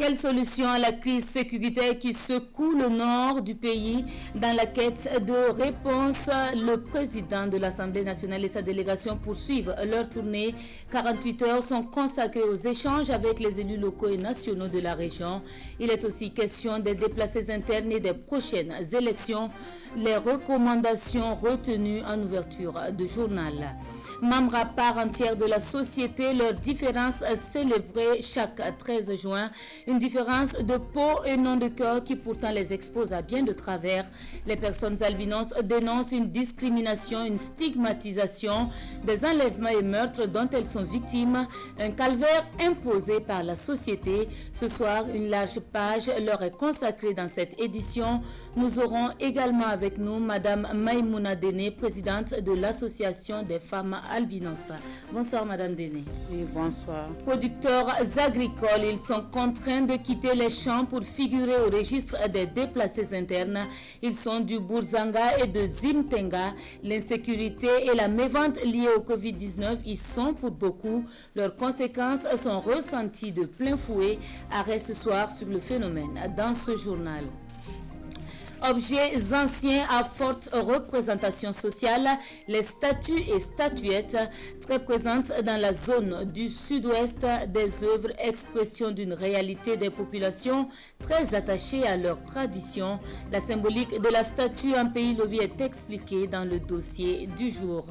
Quelle solution à la crise sécuritaire qui secoue le nord du pays? Dans la quête de réponse, le président de l'Assemblée nationale et sa délégation poursuivent leur tournée. 48 heures sont consacrées aux échanges avec les élus locaux et nationaux de la région. Il est aussi question des déplacés internes et des prochaines élections. Les recommandations retenues en ouverture de journal. Membres à part entière de la société, leurs différences célébrées chaque 13 juin. Une différence de peau et non de cœur qui pourtant les expose à bien de travers. Les personnes albinos dénoncent une discrimination, une stigmatisation, des enlèvements et meurtres dont elles sont victimes. Un calvaire imposé par la société. Ce soir, une large page leur est consacrée dans cette édition. Nous aurons également avec nous Madame Maïmouna Déné, présidente de l'Association des femmes albinos. Bonsoir Madame Déné. Oui, bonsoir. Producteurs agricoles, ils sont contraints de quitter les champs pour figurer au registre des déplacés internes. Ils sont du Bourzanga et de Zimtenga. L'insécurité et la mévente liée au Covid-19 y sont pour beaucoup. Leurs conséquences sont ressenties de plein fouet. Arrêt ce soir sur le phénomène dans ce journal. Objets anciens à forte représentation sociale, les statues et statuettes très présentes dans la zone du sud-ouest, des œuvres expression d'une réalité des populations très attachées à leur tradition. La symbolique de la statue en pays lobby est expliquée dans le dossier du jour.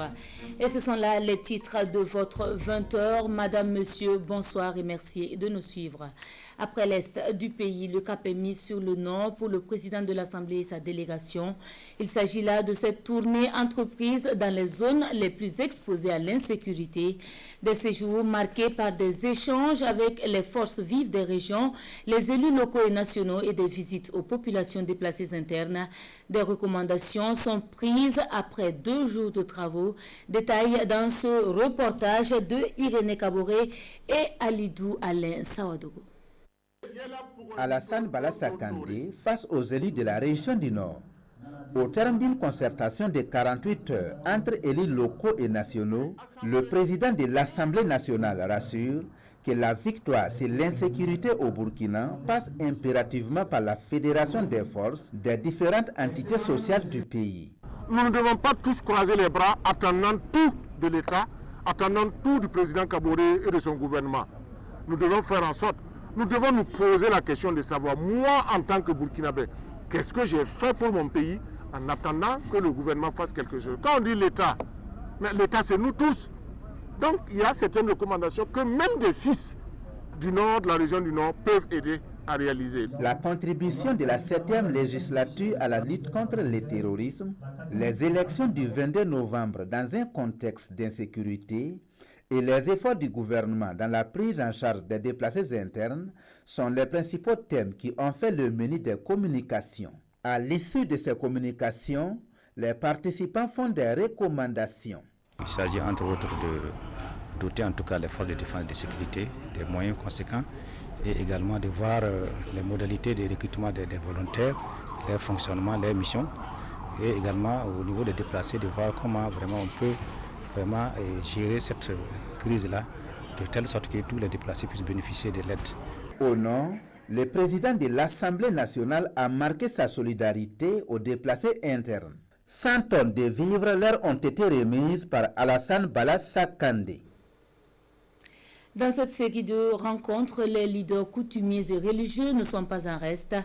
Et ce sont là les titres de votre 20h. Madame, monsieur, bonsoir et merci de nous suivre. Après l'est du pays, le cap est mis sur le nord pour le président de l'Assemblée et sa délégation. Il s'agit là de cette tournée entreprise dans les zones les plus exposées à l'insécurité. Des séjours marqués par des échanges avec les forces vives des régions, les élus locaux et nationaux et des visites aux populations déplacées internes. Des recommandations sont prises après 2 jours de travaux. Détail dans ce reportage de Irénée Kaboré et Alidou Alain Sawadogo. Alassane Bala Sakandé face aux élus de la région du Nord. Au terme d'une concertation de 48 heures entre élus locaux et nationaux, le président de l'Assemblée nationale rassure que la victoire sur l'insécurité au Burkina passe impérativement par la fédération des forces des différentes entités sociales du pays. Nous ne devons pas tous croiser les bras attendant tout de l'État, attendant tout du président Kaboré et de son gouvernement. Nous devons faire en sorte. Nous devons nous poser la question de savoir, moi en tant que Burkinabé, qu'est-ce que j'ai fait pour mon pays en attendant que le gouvernement fasse quelque chose. Quand on dit l'État, mais l'État c'est nous tous. Donc il y a certaines recommandations que même des fils du Nord, de la région du Nord, peuvent aider à réaliser. La contribution de la 7e législature à la lutte contre le terrorisme, les élections du 22 novembre dans un contexte d'insécurité, et les efforts du gouvernement dans la prise en charge des déplacés internes sont les principaux thèmes qui ont fait le menu des communications. À l'issue de ces communications, les participants font des recommandations. Il s'agit entre autres de doter en tout cas les forces de défense et de sécurité des moyens conséquents et également de voir les modalités de recrutement des volontaires, leur fonctionnement, leurs missions et également au niveau des déplacés de voir comment vraiment on peut vraiment gérer cette crise-là de telle sorte que tous les déplacés puissent bénéficier de l'aide. Au Nord, le président de l'Assemblée nationale a marqué sa solidarité aux déplacés internes. 100 tonnes de vivres leur ont été remises par Alassane Bala Sakandé. Dans cette série de rencontres, les leaders coutumiers et religieux ne sont pas en reste.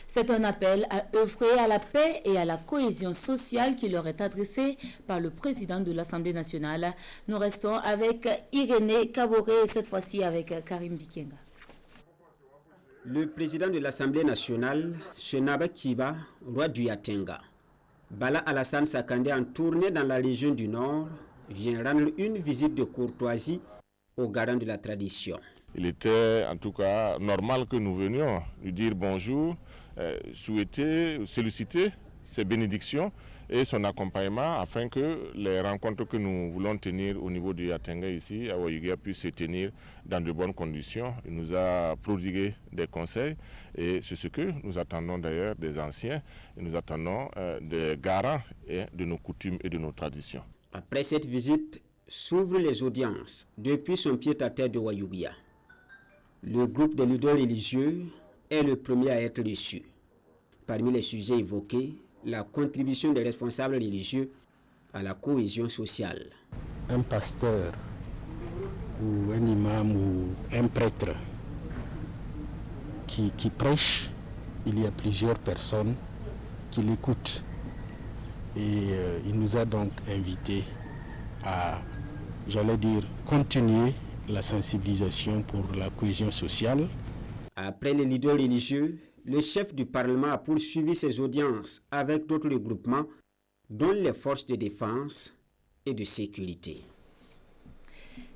C'est un appel à œuvrer à la paix et à la cohésion sociale qui leur est adressé par le président de l'Assemblée nationale. Nous restons avec Irénée Kaboré et cette fois-ci avec Karim Bikenga. Le président de l'Assemblée nationale, Shenaba Kiba, roi du Yatenga, Bala Alassane Sakandé en tournée dans la région du Nord, vient rendre une visite de courtoisie aux garants de la tradition. Il était en tout cas normal que nous venions lui dire bonjour, souhaiter, solliciter ses bénédictions et son accompagnement afin que les rencontres que nous voulons tenir au niveau du Yatenga ici à Ouayuga puissent se tenir dans de bonnes conditions. Il nous a prodigué des conseils et c'est ce que nous attendons d'ailleurs des anciens et nous attendons des garants de nos coutumes et de nos traditions. Après cette visite, s'ouvrent les audiences depuis son pied-à-terre de Ouayuga. Le groupe des leaders religieux est le premier à être reçu. Parmi les sujets évoqués, la contribution des responsables religieux à la cohésion sociale. Un pasteur ou un imam ou un prêtre qui prêche, il y a plusieurs personnes qui l'écoutent. Et il nous a donc invités à, j'allais dire, continuer la sensibilisation pour la cohésion sociale. Après les leaders religieux, le chef du Parlement a poursuivi ses audiences avec d'autres groupements, dont les forces de défense et de sécurité.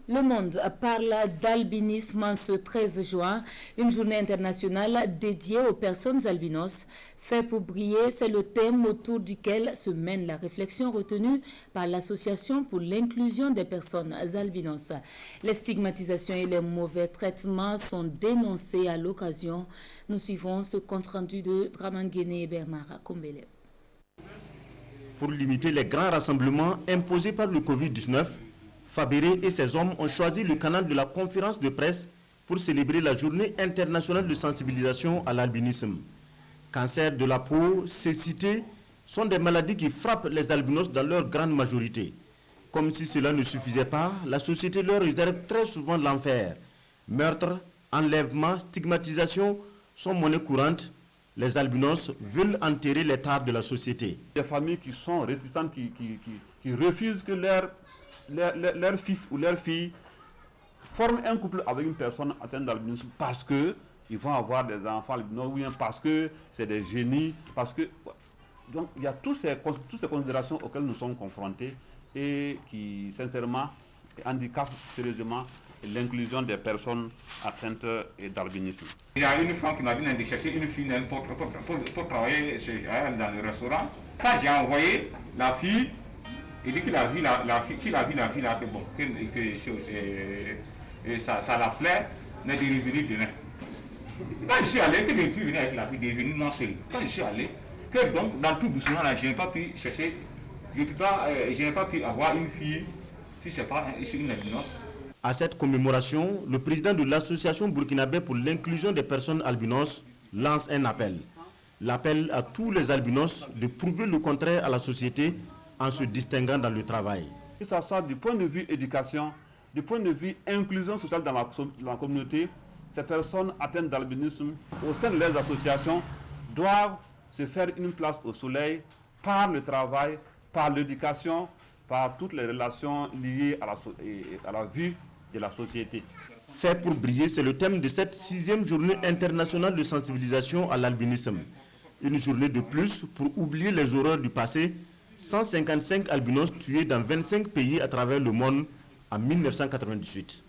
Le monde parle d'albinisme ce 13 juin, une journée internationale dédiée aux personnes albinos. Fait pour briller, c'est le thème autour duquel se mène la réflexion retenue par l'Association pour l'inclusion des personnes albinos. Les stigmatisations et les mauvais traitements sont dénoncés à l'occasion. Nous suivons ce compte-rendu de Draman Guéné et Bernard Kombele. Pour limiter les grands rassemblements imposés par le Covid-19, Fabéré et ses hommes ont choisi le canal de la conférence de presse pour célébrer la journée internationale de sensibilisation à l'albinisme. Cancer de la peau, cécité sont des maladies qui frappent les albinos dans leur grande majorité. Comme si cela ne suffisait pas, la société leur réserve très souvent l'enfer. Meurtres, enlèvements, stigmatisation sont monnaie courante. Les albinos veulent enterrer les tares de la société. Des familles qui sont réticentes, qui refusent que leur fils ou leur fille forment un couple avec une personne atteinte d'albinisme parce qu'ils vont avoir des enfants albinos, ou bien parce que c'est des génies, parce que... Donc il y a toutes ces considérations auxquelles nous sommes confrontés et qui, sincèrement, handicapent sérieusement l'inclusion des personnes atteintes d'albinisme. Il y a une femme qui m'a dit de chercher une fille pour travailler dans le restaurant. Quand j'ai envoyé la fille, il dit qu'il a vu la fille là, que bon, ça la plaît, mais de revenir demain. Quand je suis allé, que je suis venu avec la fille, de venir non seul. Quand je suis allé, que donc dans tout doucement là, je n'ai pas pu chercher, je n'ai pas pu avoir une fille, si ce n'est pas une albinos. À cette commémoration, le président de l'association burkinabé pour l'inclusion des personnes albinos lance un appel. L'appel à tous les albinos de prouver le contraire à la société en se distinguant dans le travail. Que ce soit du point de vue éducation, du point de vue inclusion sociale dans la communauté, ces personnes atteintes d'albinisme au sein de leurs associations doivent se faire une place au soleil par le travail, par l'éducation, par toutes les relations liées à la vie de la société. Fait pour briller, c'est le thème de cette 6e journée internationale de sensibilisation à l'albinisme. Une journée de plus pour oublier les horreurs du passé. 155 albinos tués dans 25 pays à travers le monde en 1998.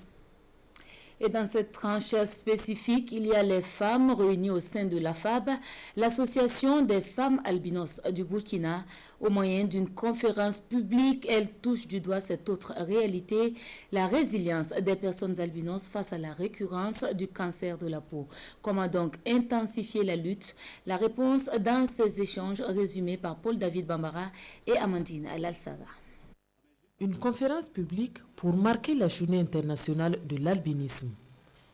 Et dans cette tranche spécifique, il y a les femmes réunies au sein de l'AFAB, l'association des femmes albinos du Burkina. Au moyen d'une conférence publique, elle touche du doigt cette autre réalité, la résilience des personnes albinos face à la récurrence du cancer de la peau. Comment donc intensifier la lutte? La réponse dans ces échanges résumés par Paul-David Bambara et Amandine Lalsaga. Une conférence publique pour marquer la journée internationale de l'albinisme.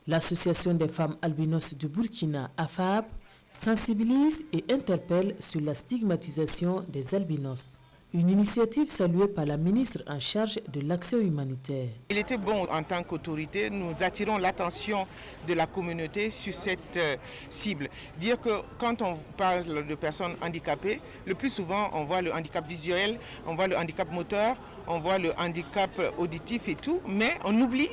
L'Association des femmes albinos du Burkina, AFAB, sensibilise et interpelle sur la stigmatisation des albinos. Une initiative saluée par la ministre en charge de l'action humanitaire. Il était bon en tant qu'autorité, nous attirons l'attention de la communauté sur cette cible. Dire que quand on parle de personnes handicapées, le plus souvent on voit le handicap visuel, on voit le handicap moteur, on voit le handicap auditif et tout, mais on oublie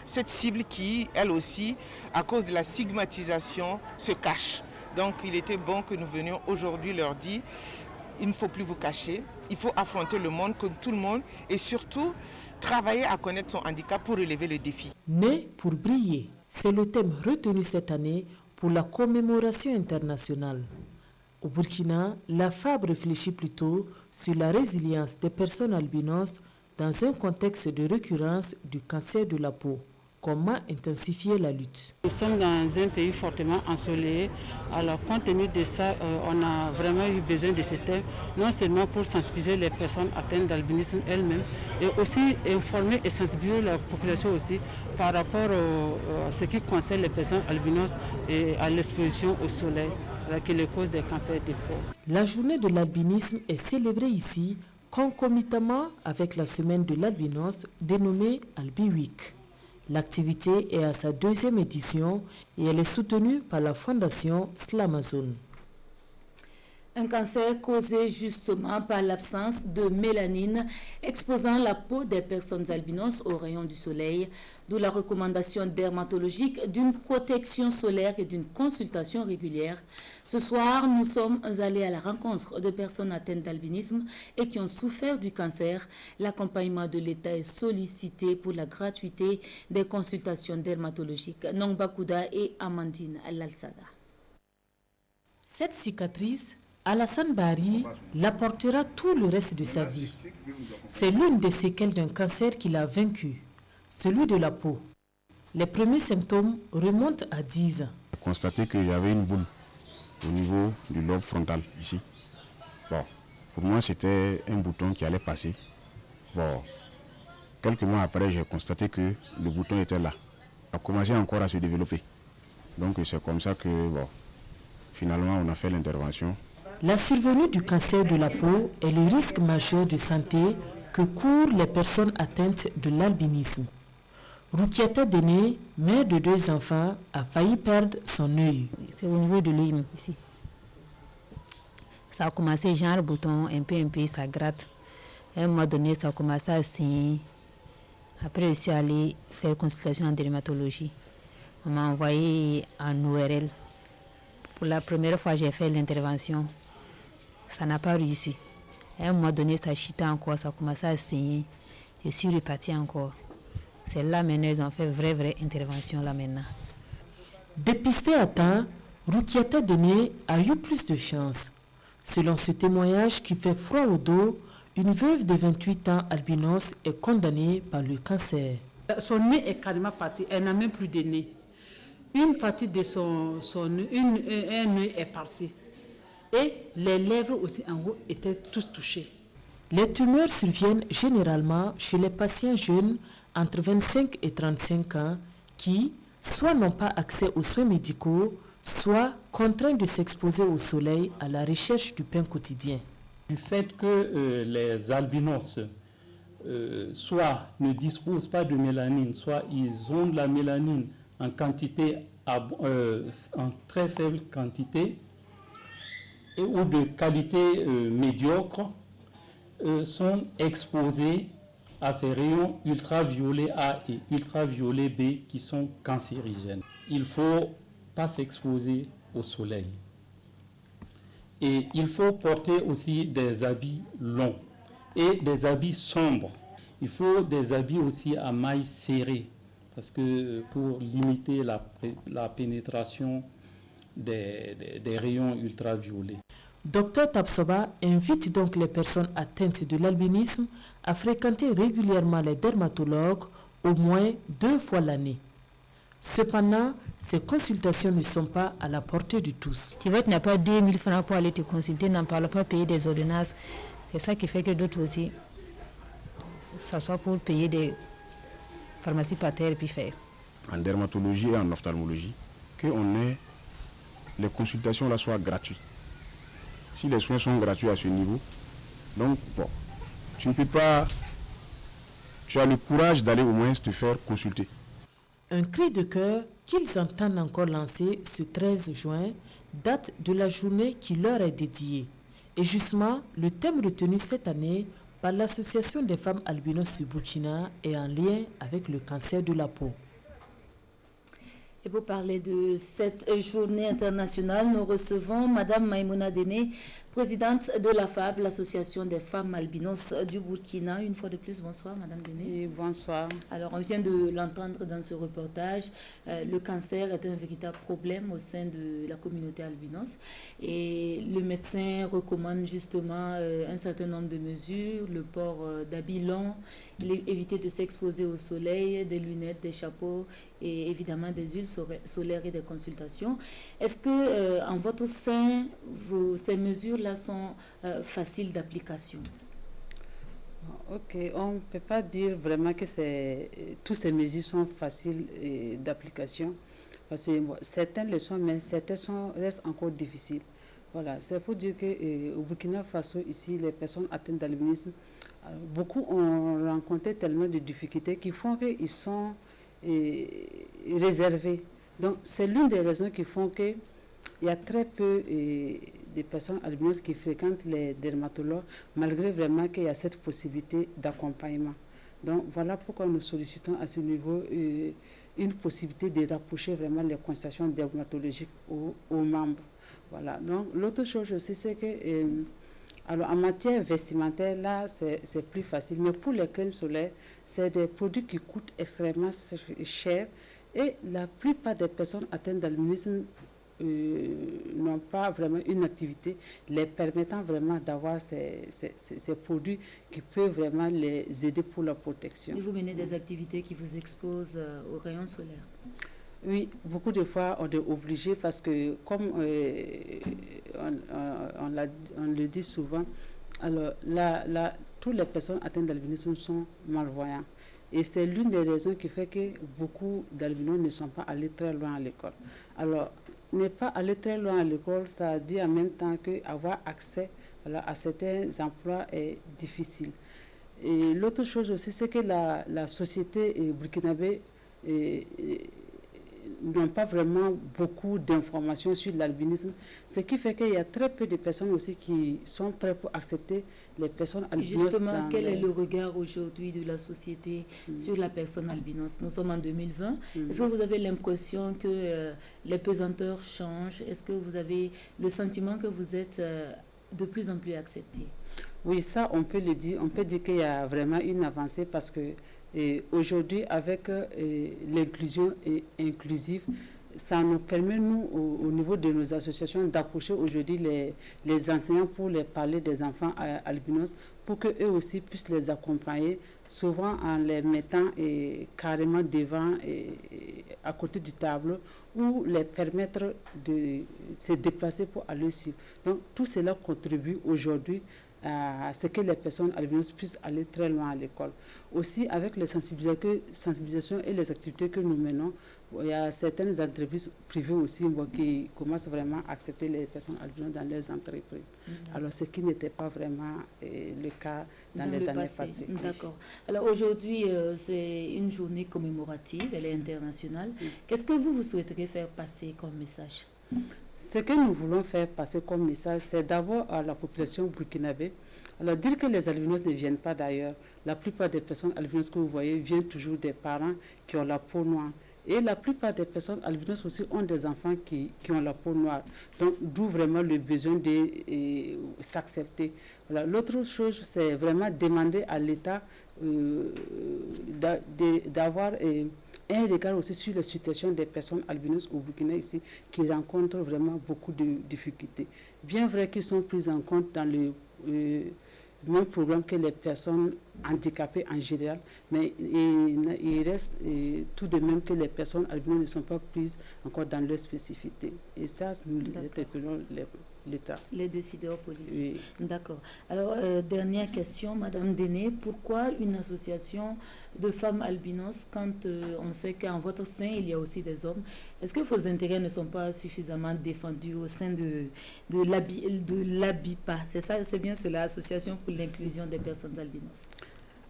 cette cible qui, elle aussi, à cause de la stigmatisation, se cache. Donc il était bon que nous venions aujourd'hui leur dire, il ne faut plus vous cacher, il faut affronter le monde comme tout le monde et surtout travailler à connaître son handicap pour relever le défi. Né pour briller, c'est le thème retenu cette année pour la commémoration internationale. Au Burkina, la FAB réfléchit plutôt sur la résilience des personnes albinos dans un contexte de récurrence du cancer de la peau. comment intensifier la lutte. Nous sommes dans un pays fortement ensoleillé. Alors, compte tenu de ça, on a vraiment eu besoin de ce thème, non seulement pour sensibiliser les personnes atteintes d'albinisme elles-mêmes, et aussi informer et sensibiliser la population aussi par rapport à ce qui concerne les personnes albinos et à l'exposition au soleil, qui est la cause des cancers des peau. La journée de l'albinisme est célébrée ici concomitamment avec la semaine de l'albinos dénommée Albi Week. L'activité est à sa 2e édition et elle est soutenue par la fondation Slamazone. Un cancer causé justement par l'absence de mélanine, exposant la peau des personnes albinos aux rayons du soleil, d'où la recommandation dermatologique d'une protection solaire et d'une consultation régulière. Ce soir, nous sommes allés à la rencontre de personnes atteintes d'albinisme et qui ont souffert du cancer. L'accompagnement de l'État est sollicité pour la gratuité des consultations dermatologiques. Nongba Kouda et Amandine Lalsaga. Cette cicatrice, Alassane Bari l'apportera tout le reste de sa vie. C'est l'une des séquelles d'un cancer qu'il a vaincu, celui de la peau. Les premiers symptômes remontent à 10 ans. J'ai constaté qu'il y avait une boule au niveau du lobe frontal, ici. Bon, pour moi, c'était un bouton qui allait passer. Bon, quelques mois après, j'ai constaté que le bouton était là. Il a commencé encore à se développer. Donc, c'est comme ça que, bon, finalement, on a fait l'intervention. La survenue du cancer de la peau est le risque majeur de santé que courent les personnes atteintes de l'albinisme. Roukiata Déné, mère de 2 enfants, a failli perdre son œil. C'est au niveau de l'œil ici. Ça a commencé genre le bouton, un peu, ça gratte. À un moment donné, ça a commencé à saigner. Après, je suis allée faire consultation en dermatologie. On m'a envoyé en ORL. Pour la première fois, j'ai fait l'intervention. Ça n'a pas réussi. À un moment donné, ça chutait encore, ça a commencé à saigner. Je suis repartie encore. C'est là maintenant, ils ont fait vraie intervention là maintenant. Dépistée à temps, Roukiata Déné a eu plus de chance. Selon ce témoignage qui fait froid au dos, une veuve de 28 ans albinos est condamnée par le cancer. Son nez est carrément parti, elle n'a même plus de nez. Une partie de un nez est parti. Et les lèvres aussi en haut étaient tous touchées. Les tumeurs surviennent généralement chez les patients jeunes entre 25 et 35 ans qui, soit n'ont pas accès aux soins médicaux, soit contraints de s'exposer au soleil à la recherche du pain quotidien. Du fait que les albinos soit ne disposent pas de mélanine, soit ils ont de la mélanine en quantité, en très faible quantité, ou de qualité médiocre, sont exposés à ces rayons ultraviolets A et ultraviolets B qui sont cancérigènes. Il ne faut pas s'exposer au soleil. Et il faut porter aussi des habits longs et des habits sombres. Il faut des habits aussi à mailles serrées parce que pour limiter la pénétration des rayons ultraviolets. Dr Tapsoba invite donc les personnes atteintes de l'albinisme à fréquenter régulièrement les dermatologues au moins 2 fois l'année. Cependant, ces consultations ne sont pas à la portée de tous. Tu vois, tu n'as pas 2000 francs pour aller te consulter, n'en parle pas payer des ordonnances. C'est ça qui fait que d'autres aussi, ça soit pour payer des pharmacies par terre et puis faire. En dermatologie et en ophtalmologie, que les consultations là soient gratuites. Si les soins sont gratuits à ce niveau, donc bon, tu ne peux pas, tu as le courage d'aller au moins te faire consulter. Un cri de cœur qu'ils entendent encore lancer ce 13 juin, date de la journée qui leur est dédiée. Et justement, le thème retenu cette année par l'Association des femmes albinos du Burkina est en lien avec le cancer de la peau. Et pour parler de cette journée internationale, nous recevons Madame Maïmouna Déné, présidente de la FAB, l'association des femmes albinos du Burkina. Une fois de plus, bonsoir Madame Déné. Et bonsoir. Alors on vient de l'entendre dans ce reportage, le cancer est un véritable problème au sein de la communauté albinos et le médecin recommande justement un certain nombre de mesures, le port d'habits longs, éviter de s'exposer au soleil, des lunettes, des chapeaux et évidemment des huiles solaires et des consultations. Est-ce que en votre sein, ces mesures-là sont faciles d'application? Ok, on ne peut pas dire vraiment que toutes ces mesures sont faciles d'application, parce que certaines le sont, mais certaines restent encore difficiles. Voilà, c'est pour dire qu'au Burkina Faso, ici, les personnes atteintes d'albinisme, beaucoup ont rencontré tellement de difficultés qui font qu'ils sont réservés. Donc, c'est l'une des raisons qui font qu'il y a très peu de personnes albinos qui fréquentent les dermatologues, malgré vraiment qu'il y a cette possibilité d'accompagnement. Donc, voilà pourquoi nous sollicitons à ce niveau une possibilité de rapprocher vraiment les consultations dermatologiques aux membres. Voilà. Donc, l'autre chose aussi, c'est que alors, en matière vestimentaire, là, c'est plus facile. Mais pour les crèmes solaires, c'est des produits qui coûtent extrêmement cher. Et la plupart des personnes atteintes d'albinisme n'ont pas vraiment une activité les permettant vraiment d'avoir ces produits qui peuvent vraiment les aider pour la protection. Et vous menez des activités qui vous exposent aux rayons solaires? Oui, beaucoup de fois on est obligé parce que comme on le dit souvent, alors toutes les personnes atteintes d'albinisme sont malvoyantes. Et c'est l'une des raisons qui fait que beaucoup d'albinos ne sont pas allés très loin à l'école. Alors, ne pas aller très loin à l'école, ça dit en même temps qu'avoir accès à certains emplois est difficile. Et l'autre chose aussi, c'est que la société burkinabé n'ont pas vraiment beaucoup d'informations sur l'albinisme, ce qui fait qu'il y a très peu de personnes aussi qui sont prêtes pour accepter les personnes albinos. Justement, quel est le regard aujourd'hui de la société sur la personne albinos? Nous sommes en 2020. Est-ce que vous avez l'impression que les pesanteurs changent? Est-ce que vous avez le sentiment que vous êtes de plus en plus accepté? Oui, ça, on peut le dire. On peut dire qu'il y a vraiment une avancée parce que aujourd'hui, avec l'inclusion inclusive, ça nous permet, nous, au niveau de nos associations, d'approcher aujourd'hui les enseignants pour les parler des enfants albinos, pour qu'eux aussi puissent les accompagner, souvent en les mettant carrément devant, à côté du tableau, ou les permettre de se déplacer pour aller suivre. Donc, tout cela contribue aujourd'hui à ce que les personnes albinos puissent aller très loin à l'école. Aussi, avec les sensibilisations et les activités que nous menons, il y a certaines entreprises privées aussi qui commencent vraiment à accepter les personnes albinos dans leurs entreprises. Alors, ce qui n'était pas vraiment le cas dans les années passées. D'accord. Alors, aujourd'hui, c'est une journée commémorative, elle est internationale. Qu'est-ce que vous souhaiteriez faire passer comme message? Ce que nous voulons faire passer comme message, c'est d'abord à la population burkinabé. Alors, dire que les albinos ne viennent pas d'ailleurs. La plupart des personnes albinos que vous voyez viennent toujours des parents qui ont la peau noire. Et la plupart des personnes albinos aussi ont des enfants qui ont la peau noire. Donc, d'où vraiment le besoin de s'accepter. Voilà. L'autre chose, c'est vraiment demander à l'État d'avoir un regard aussi sur la situation des personnes albinos au Burkina ici, qui rencontrent vraiment beaucoup de difficultés. Bien vrai qu'ils sont pris en compte dans le même programme que les personnes handicapées en général, mais il reste tout de même que les personnes albinos ne sont pas prises encore dans leur spécificité. Et ça, nous interpellons l'État. Les décideurs politiques. Oui. D'accord. Alors, dernière question, Madame Déné, pourquoi une association de femmes albinos quand on sait qu'en votre sein, il y a aussi des hommes? Est-ce que vos intérêts ne sont pas suffisamment défendus au sein de l'ABIPA? C'est ça, c'est bien cela, Association pour l'inclusion des personnes albinos.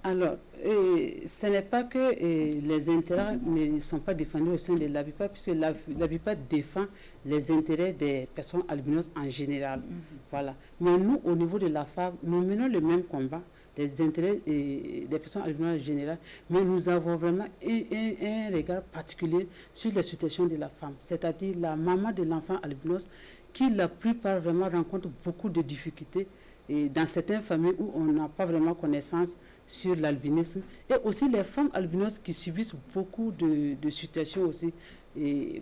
Alors, ce n'est pas que les intérêts ne sont pas défendus au sein de l'ABIPA, puisque l'ABIPA défend les intérêts des personnes albinos en général. Voilà. Mais nous, au niveau de la FAB, nous menons le même combat. des intérêts des personnes albinos en général, mais nous avons vraiment un regard particulier sur la situation de la femme, c'est-à-dire la maman de l'enfant albinos qui la plupart vraiment rencontre beaucoup de difficultés et dans certaines familles où on n'a pas vraiment connaissance sur l'albinisme, et aussi les femmes albinos qui subissent beaucoup de situations aussi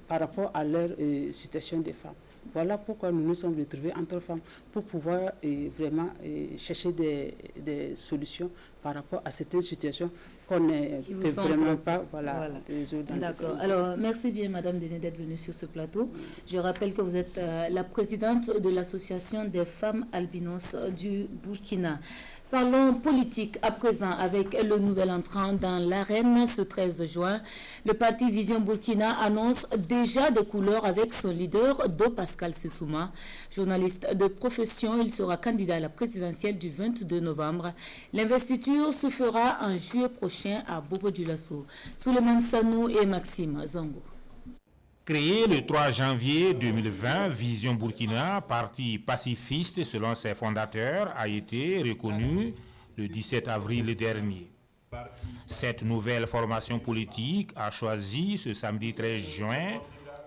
par rapport à leur situation de femmes. Voilà pourquoi nous nous sommes retrouvés entre femmes pour pouvoir vraiment chercher des solutions par rapport à certaines situations qu'on ne peut vraiment pas résoudre. D'accord. Alors, merci bien, Madame Déné, d'être venue sur ce plateau. Je rappelle que vous êtes la présidente de l'Association des femmes albinos du Burkina. Parlons politique à présent avec le nouvel entrant dans l'arène ce 13 juin. Le parti Vision Burkina annonce déjà des couleurs avec son leader, Do Pascal Sessouma. Journaliste de profession, il sera candidat à la présidentielle du 22 novembre. L'investiture se fera en juillet prochain à Bobo-Dioulasso. Souleymane Sanou et Maxime Zongo. Créé le 3 janvier 2020, Vision Burkina, parti pacifiste selon ses fondateurs, a été reconnu le 17 avril dernier. Cette nouvelle formation politique a choisi ce samedi 13 juin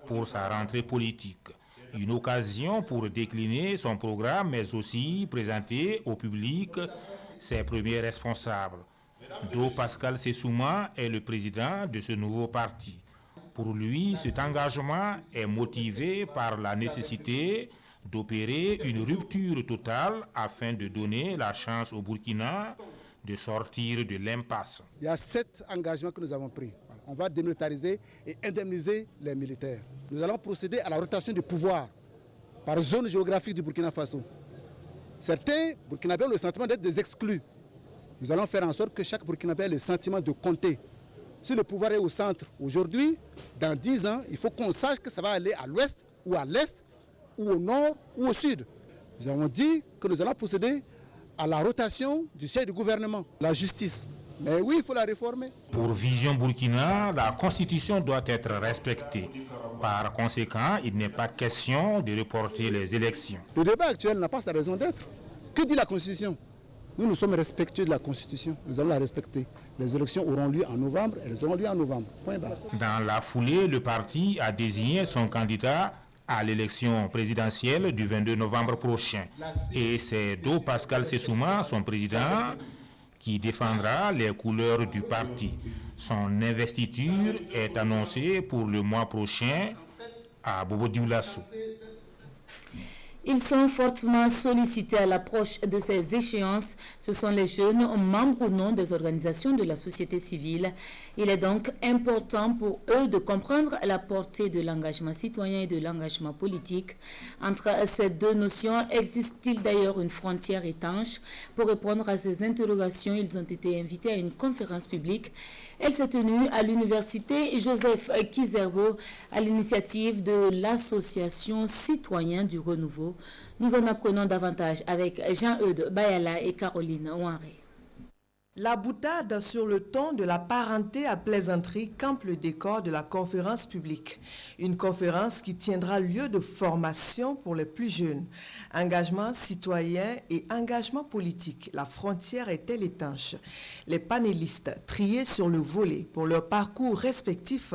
pour sa rentrée politique. Une occasion pour décliner son programme, mais aussi présenter au public ses premiers responsables. Do Pascal Sessouma est le président de ce nouveau parti. Pour lui, cet engagement est motivé par la nécessité d'opérer une rupture totale afin de donner la chance au Burkina de sortir de l'impasse. Il y a 7 engagements que nous avons pris. On va démilitariser et indemniser les militaires. Nous allons procéder à la rotation du pouvoir par zone géographique du Burkina Faso. Certains Burkinabés ont le sentiment d'être des exclus. Nous allons faire en sorte que chaque Burkinabé ait le sentiment de compter. Si le pouvoir est au centre aujourd'hui, dans 10 ans, il faut qu'on sache que ça va aller à l'ouest ou à l'est, ou au nord ou au sud. Nous avons dit que nous allons procéder à la rotation du siège du gouvernement, la justice. Mais oui, il faut la réformer. Pour Vision Burkina, la Constitution doit être respectée. Par conséquent, il n'est pas question de reporter les élections. Le débat actuel n'a pas sa raison d'être. Que dit la Constitution ? Nous sommes respectueux de la Constitution. Nous allons la respecter. Les élections auront lieu en novembre et elles auront lieu en novembre. Point barre. Dans la foulée, le parti a désigné son candidat à l'élection présidentielle du 22 novembre prochain. Et c'est Do Pascal Sessouma, son président, qui défendra les couleurs du parti. Son investiture est annoncée pour le mois prochain à Bobo-Dioulasso. Ils sont fortement sollicités à l'approche de ces échéances. Ce sont les jeunes membres ou non des organisations de la société civile. Il est donc important pour eux de comprendre la portée de l'engagement citoyen et de l'engagement politique. Entre ces deux notions, existe-t-il d'ailleurs une frontière étanche? Pour répondre à ces interrogations, ils ont été invités à une conférence publique. Elle s'est tenue à l'université Joseph Kizerbo à l'initiative de l'association Citoyens du Renouveau. Nous en apprenons davantage avec Jean-Eudes Bayala et Caroline Ouaré. La boutade sur le ton de la parenté à plaisanterie campe le décor de la conférence publique. Une conférence qui tiendra lieu de formation pour les plus jeunes. Engagement citoyen et engagement politique. La frontière est-elle étanche? Les panélistes, triés sur le volet pour leur parcours respectif,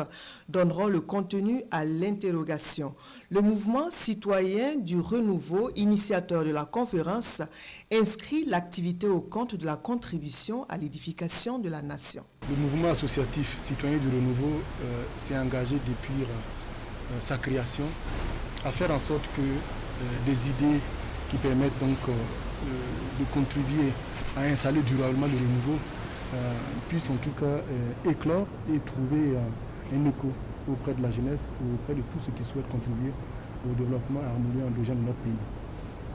donneront le contenu à l'interrogation. Le mouvement citoyen du renouveau, initiateur de la conférence, inscrit l'activité au compte de la contribution à l'édification de la nation. Le mouvement associatif citoyen du renouveau s'est engagé depuis sa création à faire en sorte que des idées qui permettent donc de contribuer à installer durablement le renouveau puissent en tout cas éclore et trouver un écho auprès de la jeunesse ou auprès de tous ceux qui souhaitent contribuer au développement harmonieux endogène de notre pays.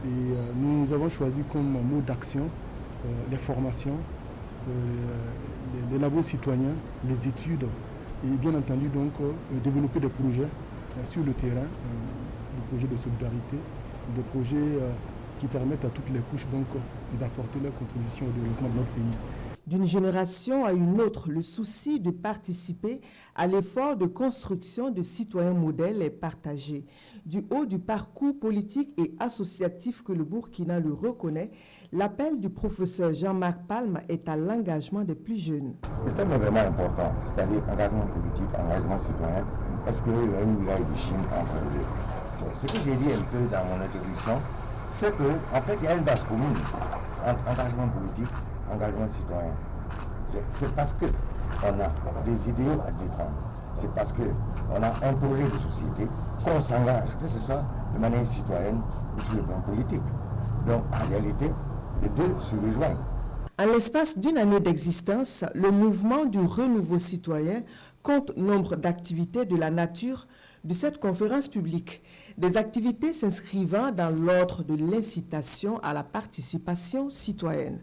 Et nous avons choisi comme mot d'action les formations, les labos citoyens, les études et bien entendu donc développer des projets sur le terrain, des projets de solidarité, des projets qui permettent à toutes les couches donc d'apporter leur contribution au développement de notre pays. D'une génération à une autre, le souci de participer à l'effort de construction de citoyens modèles est partagé. Du haut du parcours politique et associatif que le Burkina le reconnaît, l'appel du professeur Jean-Marc Palme est à l'engagement des plus jeunes. Le thème est vraiment important, c'est-à-dire engagement politique, engagement citoyen. Est-ce qu'il y a une muraille de Chine entre les deux? Donc, ce que j'ai dit un peu dans mon introduction, c'est qu'en fait, il y a une base commune entre engagement politique, engagement citoyen. C'est parce qu'on a des idéaux à défendre. C'est parce qu'on a un projet de société qu'on s'engage, que ce soit de manière citoyenne ou sur le plan politique. Donc, en réalité, les deux se rejoignent. En l'espace d'une année d'existence, le mouvement du renouveau citoyen compte nombre d'activités de la nature de cette conférence publique. Des activités s'inscrivant dans l'ordre de l'incitation à la participation citoyenne.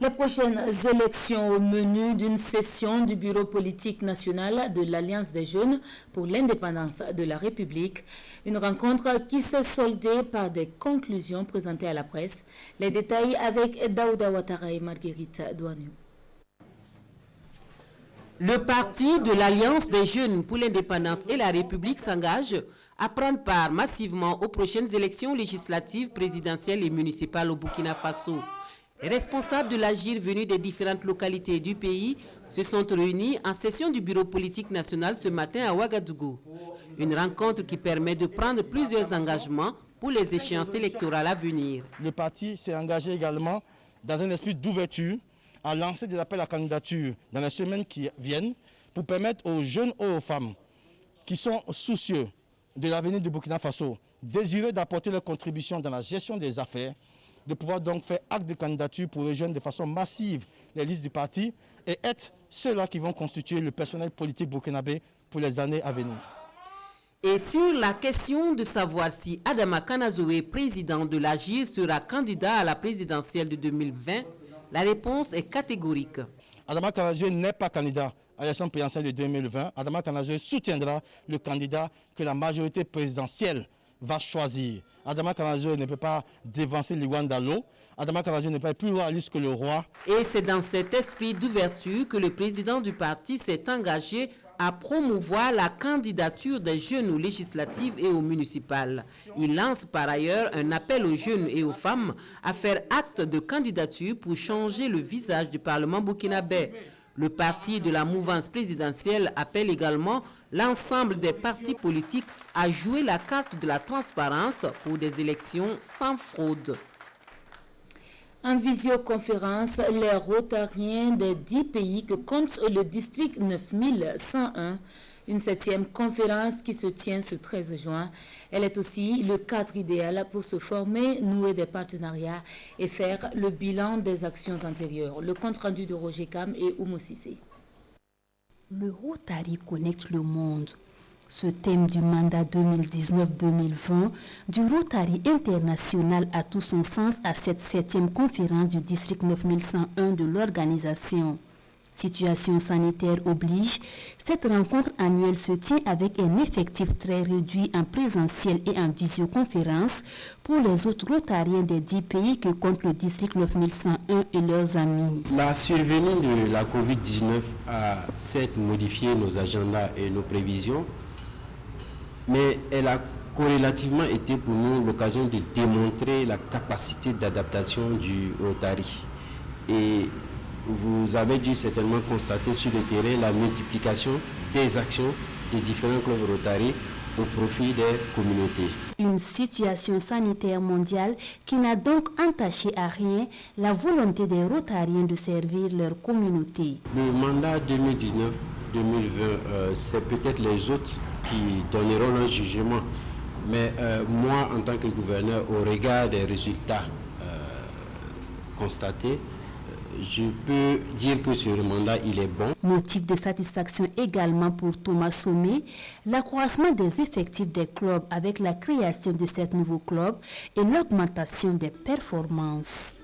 Les prochaines élections au menu d'une session du Bureau politique national de l'Alliance des jeunes pour l'indépendance de la République. Une rencontre qui s'est soldée par des conclusions présentées à la presse. Les détails avec Daouda Ouattara et Marguerite Douaniou. Le parti de l'Alliance des jeunes pour l'indépendance et la République s'engage à prendre part massivement aux prochaines élections législatives, présidentielles et municipales au Burkina Faso. Les responsables de l'AGIR venus des différentes localités du pays se sont réunis en session du Bureau politique national ce matin à Ouagadougou. Une rencontre qui permet de prendre plusieurs engagements pour les échéances électorales à venir. Le parti s'est engagé également dans un esprit d'ouverture à lancer des appels à candidature dans les semaines qui viennent pour permettre aux jeunes ou aux femmes qui sont soucieux de l'avenir du Burkina Faso, désireux d'apporter leur contribution dans la gestion des affaires, de pouvoir donc faire acte de candidature pour rejoindre de façon massive les listes du parti et être ceux-là qui vont constituer le personnel politique burkinabé pour les années à venir. Et sur la question de savoir si Adama Kanazoé, président de l'AGIR, sera candidat à la présidentielle de 2020, la réponse est catégorique. Adama Kanazoé n'est pas candidat à l'élection présidentielle de 2020. Adama Kanazoé soutiendra le candidat que la majorité présidentielle va choisir. Adama Kanazoé ne peut pas dévancer Liwanda Lo. Adama Kanazoé ne peut pas être plus royaliste que le roi. Et c'est dans cet esprit d'ouverture que le président du parti s'est engagé à promouvoir la candidature des jeunes aux législatives et aux municipales. Il lance par ailleurs un appel aux jeunes et aux femmes à faire acte de candidature pour changer le visage du Parlement burkinabé. Le parti de la mouvance présidentielle appelle également l'ensemble des partis politiques à jouer la carte de la transparence pour des élections sans fraude. En visioconférence, les Rotariens des 10 pays que compte le district 9101, une 7e conférence qui se tient ce 13 juin. Elle est aussi le cadre idéal pour se former, nouer des partenariats et faire le bilan des actions antérieures. Le compte-rendu de Roger Kam et Oumou Sissé. Le Rotary connecte le monde. Ce thème du mandat 2019-2020 du Rotary international a tout son sens à cette 7e conférence du district 9101 de l'organisation. Situation sanitaire oblige, cette rencontre annuelle se tient avec un effectif très réduit en présentiel et en visioconférence pour les autres Rotariens des 10 pays que compte le district 9101 et leurs amis. La survenue de la COVID-19 a certes modifié nos agendas et nos prévisions, mais elle a corrélativement été pour nous l'occasion de démontrer la capacité d'adaptation du Rotary. Et vous avez dû certainement constater sur le terrain la multiplication des actions des différents clubs Rotary au profit des communautés. Une situation sanitaire mondiale qui n'a donc entaché à rien la volonté des Rotariens de servir leur communauté. Le mandat 2019-2020, c'est peut-être les autres qui donneront leur jugement. Mais moi, en tant que gouverneur, au regard des résultats constatés, je peux dire que ce mandat, il est bon. Motif de satisfaction également pour Thomas Sommet, l'accroissement des effectifs des clubs avec la création de 7 nouveaux clubs et l'augmentation des performances.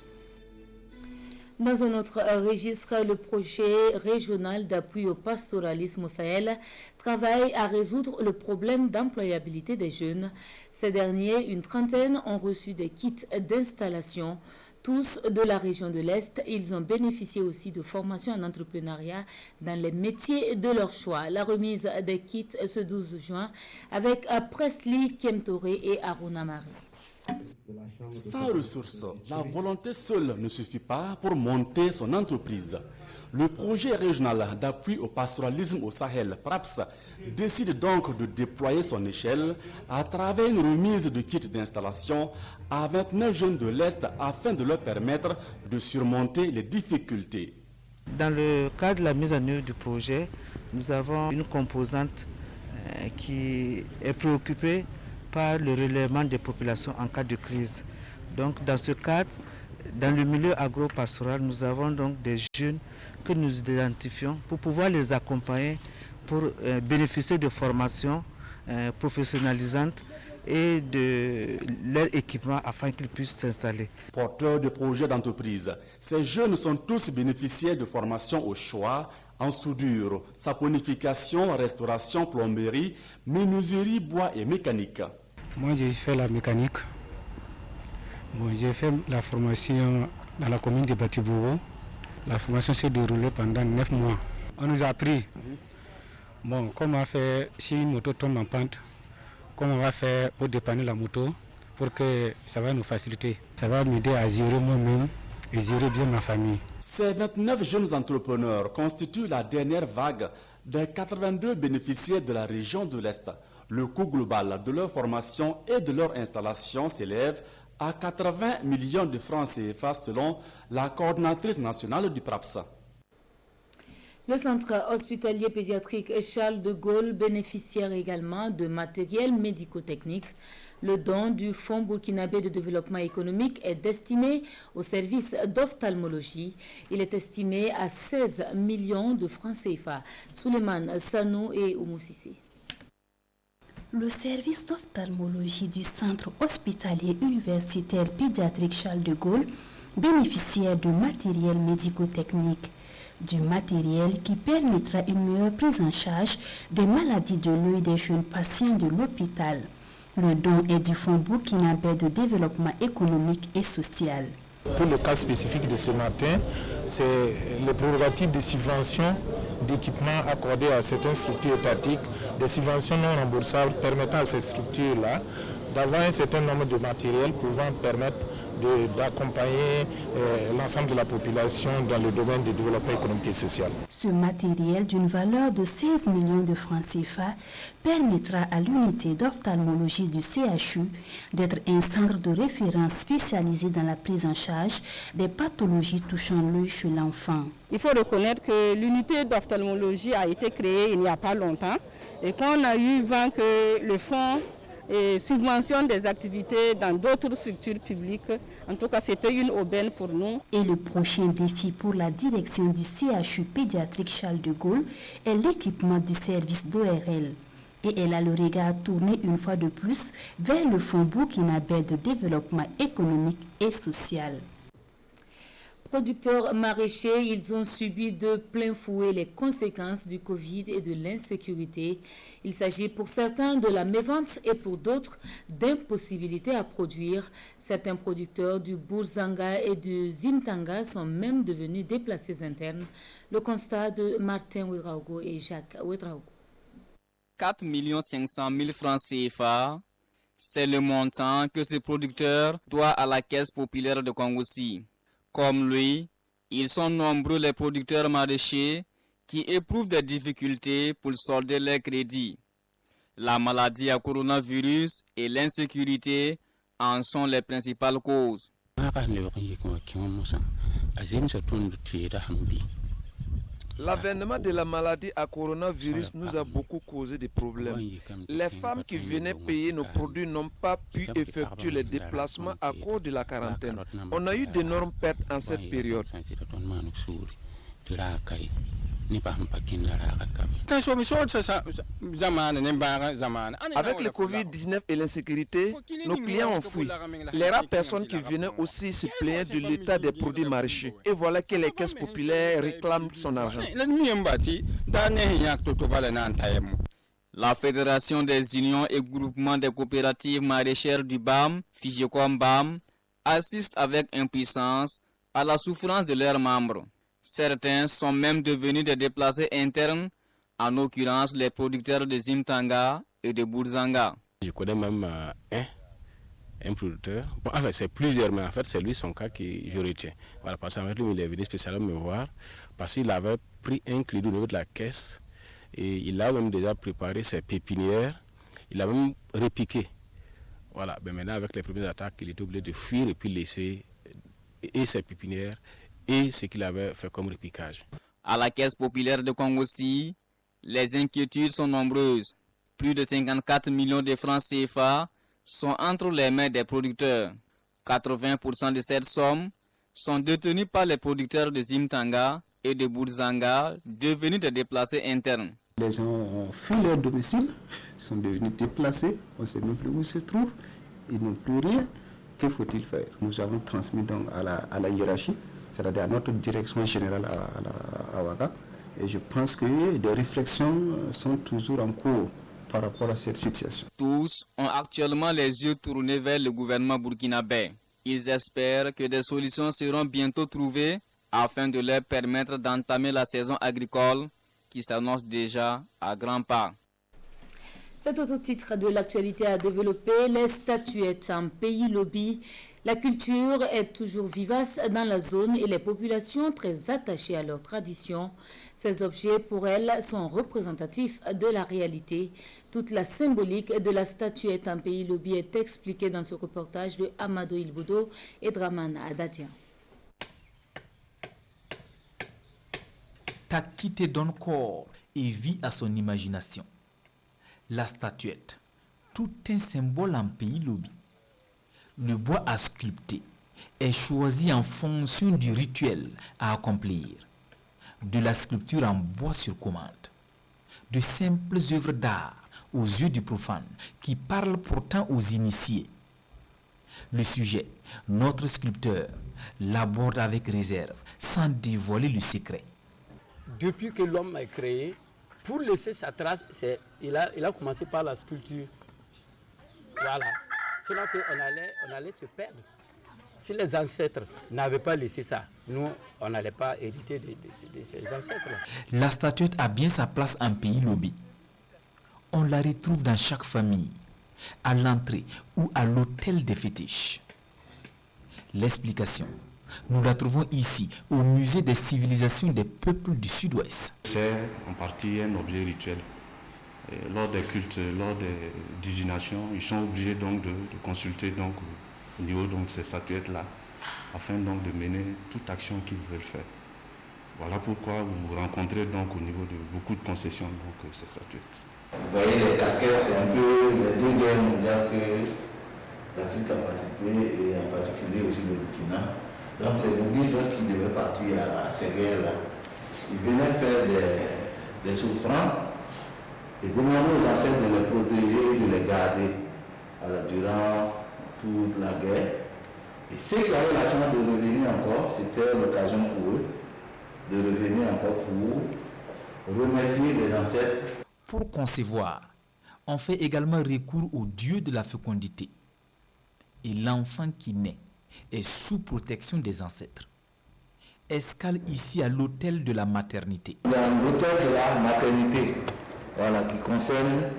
Dans un autre registre, le projet régional d'appui au pastoralisme au Sahel travaille à résoudre le problème d'employabilité des jeunes. Ces derniers, une trentaine, ont reçu des kits d'installation. Tous de la région de l'Est, ils ont bénéficié aussi de formations en entrepreneuriat dans les métiers de leur choix. La remise des kits ce 12 juin avec Presley Kemtoré et Aruna Marie. Sans ressources, la volonté seule ne suffit pas pour monter son entreprise. Le projet régional d'appui au pastoralisme au Sahel, PRAPS, décide donc de déployer son échelle à travers une remise de kits d'installation à 29 jeunes de l'Est afin de leur permettre de surmonter les difficultés. Dans le cadre de la mise en œuvre du projet, nous avons une composante qui est préoccupée par le relèvement des populations en cas de crise. Donc dans ce cadre, dans le milieu agro-pastoral, nous avons donc des jeunes que nous identifions pour pouvoir les accompagner, pour bénéficier de formations professionnalisantes et de leur équipement afin qu'ils puissent s'installer. Porteurs de projets d'entreprise, ces jeunes sont tous bénéficiaires de formations au choix en soudure, saponification, restauration, plomberie, menuiserie, bois et mécanique. Moi j'ai fait la mécanique. J'ai fait la formation dans la commune de Batibourou. La formation s'est déroulée pendant 9 mois. On nous a appris comment faire si une moto tombe en pente, comment on va faire pour dépanner la moto, pour que ça va nous faciliter. Ça va m'aider à gérer moi-même et gérer bien ma famille. Ces 29 jeunes entrepreneurs constituent la dernière vague des 82 bénéficiaires de la région de l'Est. Le coût global de leur formation et de leur installation s'élève à 80 millions de francs CFA selon la coordinatrice nationale du PRAPS. Le centre hospitalier pédiatrique Charles de Gaulle bénéficiaire également de matériel médico-technique. Le don du Fonds burkinabé de développement économique est destiné au service d'ophtalmologie. Il est estimé à 16 millions de francs CFA. Souleymane Sanou et Oumou Sissé. Le service d'ophtalmologie du centre hospitalier universitaire pédiatrique Charles de Gaulle bénéficiaire de matériel médico-technique. Du matériel qui permettra une meilleure prise en charge des maladies de l'œil des jeunes patients de l'hôpital. Le don est du Fonds burkinabé de développement économique et social. Pour le cas spécifique de ce matin, c'est les prérogatives de subventions d'équipements accordés à certaines structures étatiques, des subventions non remboursables permettant à ces structures-là d'avoir un certain nombre de matériel pouvant permettre d'accompagner l'ensemble de la population dans le domaine du développement économique et social. Ce matériel d'une valeur de 16 millions de francs CFA permettra à l'unité d'ophtalmologie du CHU d'être un centre de référence spécialisé dans la prise en charge des pathologies touchant l'œil chez l'enfant. Il faut reconnaître que l'unité d'ophtalmologie a été créée il n'y a pas longtemps et qu'on a eu vent que le fonds et subventionne des activités dans d'autres structures publiques. En tout cas, c'était une aubaine pour nous. Et le prochain défi pour la direction du CHU pédiatrique Charles de Gaulle est l'équipement du service d'ORL. Et elle a le regard tourné une fois de plus vers le Fonds burkinabé de développement économique et social. Producteurs maraîchers, ils ont subi de plein fouet les conséquences du Covid et de l'insécurité. Il s'agit pour certains de la mévente et pour d'autres d'impossibilité à produire. Certains producteurs du Bourzanga et du Zimtanga sont même devenus déplacés internes. Le constat de Martin Ouedraogo et Jacques Ouedraogo. 4 500 000 francs CFA, c'est le montant que ce producteur doit à la Caisse populaire de Kongossi. Comme lui, ils sont nombreux les producteurs maraîchers qui éprouvent des difficultés pour solder leurs crédits. La maladie à coronavirus et l'insécurité en sont les principales causes. L'avènement de la maladie à coronavirus nous a beaucoup causé des problèmes. Les femmes qui venaient payer nos produits n'ont pas pu effectuer les déplacements à cause de la quarantaine. On a eu d'énormes pertes en cette période. Avec le Covid-19 et l'insécurité, nos clients ont fui. Les rares personnes qui venaient aussi se plaignaient de l'état des produits maraîchers. Et voilà que les caisses populaires réclament son argent. La Fédération des unions et groupements des coopératives maraîchères du BAM, Figecom BAM, assistent avec impuissance à la souffrance de leurs membres. Certains sont même devenus des déplacés internes, en l'occurrence les producteurs de Zimtanga et de Bourzanga. Je connais même un producteur. Bon, en fait, c'est plusieurs, mais en fait, c'est lui son cas que je retiens. Voilà, parce qu'en fait, lui, il est venu spécialement me voir parce qu'il avait pris un crédit au niveau de la caisse et il a même déjà préparé ses pépinières. Il a même repiqué. Voilà, mais maintenant, avec les premières attaques, il était obligé de fuir et puis laisser et ses pépinières et ce qu'il avait fait comme repiquage. À la Caisse populaire de Kongossi, les inquiétudes sont nombreuses. Plus de 54 millions de francs CFA sont entre les mains des producteurs. 80% de cette somme sont détenus par les producteurs de Zimtanga et de Bourzanga, devenus des déplacés internes. Les gens ont fui leur domicile, sont devenus déplacés, on ne sait même plus où ils se trouvent, ils n'ont plus rien. Que faut-il faire? Nous avons transmis donc à la hiérarchie, c'est-à-dire à notre direction générale à Ouaga, et je pense que des réflexions sont toujours en cours par rapport à cette situation. Tous ont actuellement les yeux tournés vers le gouvernement burkinabé. Ils espèrent que des solutions seront bientôt trouvées afin de leur permettre d'entamer la saison agricole qui s'annonce déjà à grands pas. Cet autre titre de l'actualité a développé les statuettes en pays lobby. La culture est toujours vivace dans la zone et les populations très attachées à leurs traditions. Ces objets, pour elles, sont représentatifs de la réalité. Toute la symbolique de la statuette en pays lobby est expliquée dans ce reportage de Amadou Ilbodo et Draman Adadia. Takite donne corps et vie à son imagination. La statuette, tout un symbole en pays lobby. Le bois à sculpter est choisi en fonction du rituel à accomplir. De la sculpture en bois sur commande. De simples œuvres d'art aux yeux du profane qui parlent pourtant aux initiés. Le sujet, notre sculpteur, l'aborde avec réserve sans dévoiler le secret. Depuis que l'homme est créé, pour laisser sa trace, il a commencé par la sculpture. Voilà. Sinon on allait se perdre. Si les ancêtres n'avaient pas laissé ça, nous, on n'allait pas hériter de ces ancêtres. La statuette a bien sa place en pays lobby. On la retrouve dans chaque famille, à l'entrée ou à l'hôtel des fétiches. L'explication, nous la trouvons ici, au musée des civilisations des peuples du Sud-Ouest. C'est en partie un objet rituel. Et lors des cultes, lors des divinations, ils sont obligés donc de consulter donc, au niveau de ces statuettes-là, afin donc de mener toute action qu'ils veulent faire. Voilà pourquoi vous rencontrez donc au niveau de beaucoup de concessions donc, ces statuettes. Vous voyez, les casquettes, c'est un peu les deux guerres mondiales que l'Afrique a participé, et en particulier aussi le Burkina. Donc les Nubis, lorsqu'ils devaient partir à ces guerres-là, ils venaient faire des souffrances et demander aux ancêtres de les protéger, de les garder durant toute la guerre. Et ceux qui avaient la chance de revenir encore, c'était l'occasion pour eux de revenir encore pour remercier les ancêtres. Pour concevoir, on fait également recours au dieu de la fécondité. Et l'enfant qui naît est sous protection des ancêtres. Escale ici à l'hôtel de la maternité. Il y a l'hôtel de la maternité, voilà, qui concerne,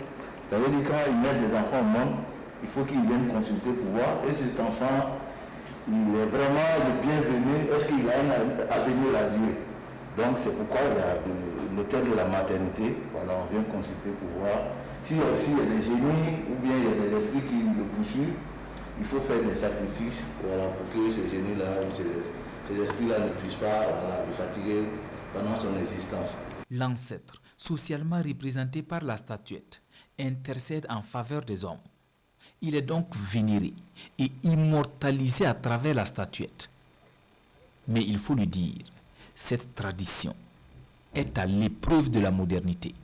ça veut dire quand ils mettent des enfants au monde, il faut qu'ils viennent consulter pour voir, et cet enfant, il est vraiment le bienvenu, est-ce qu'il a un avenir à Dieu. Donc c'est pourquoi il y a l'hôtel de la maternité, voilà, on vient consulter pour voir s'il y a des génies ou bien il y a des esprits qui le poursuivent. Il faut faire des sacrifices, voilà, pour que ces génies-là, ces esprits-là ne puissent pas le fatiguer pendant son existence. L'ancêtre, socialement représenté par la statuette, intercède en faveur des hommes. Il est donc vénéré et immortalisé à travers la statuette. Mais il faut le dire, cette tradition est à l'épreuve de la modernité.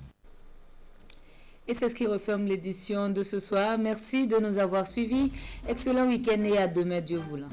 Et c'est ce qui referme l'édition de ce soir. Merci de nous avoir suivis. Excellent week-end et à demain, Dieu voulant.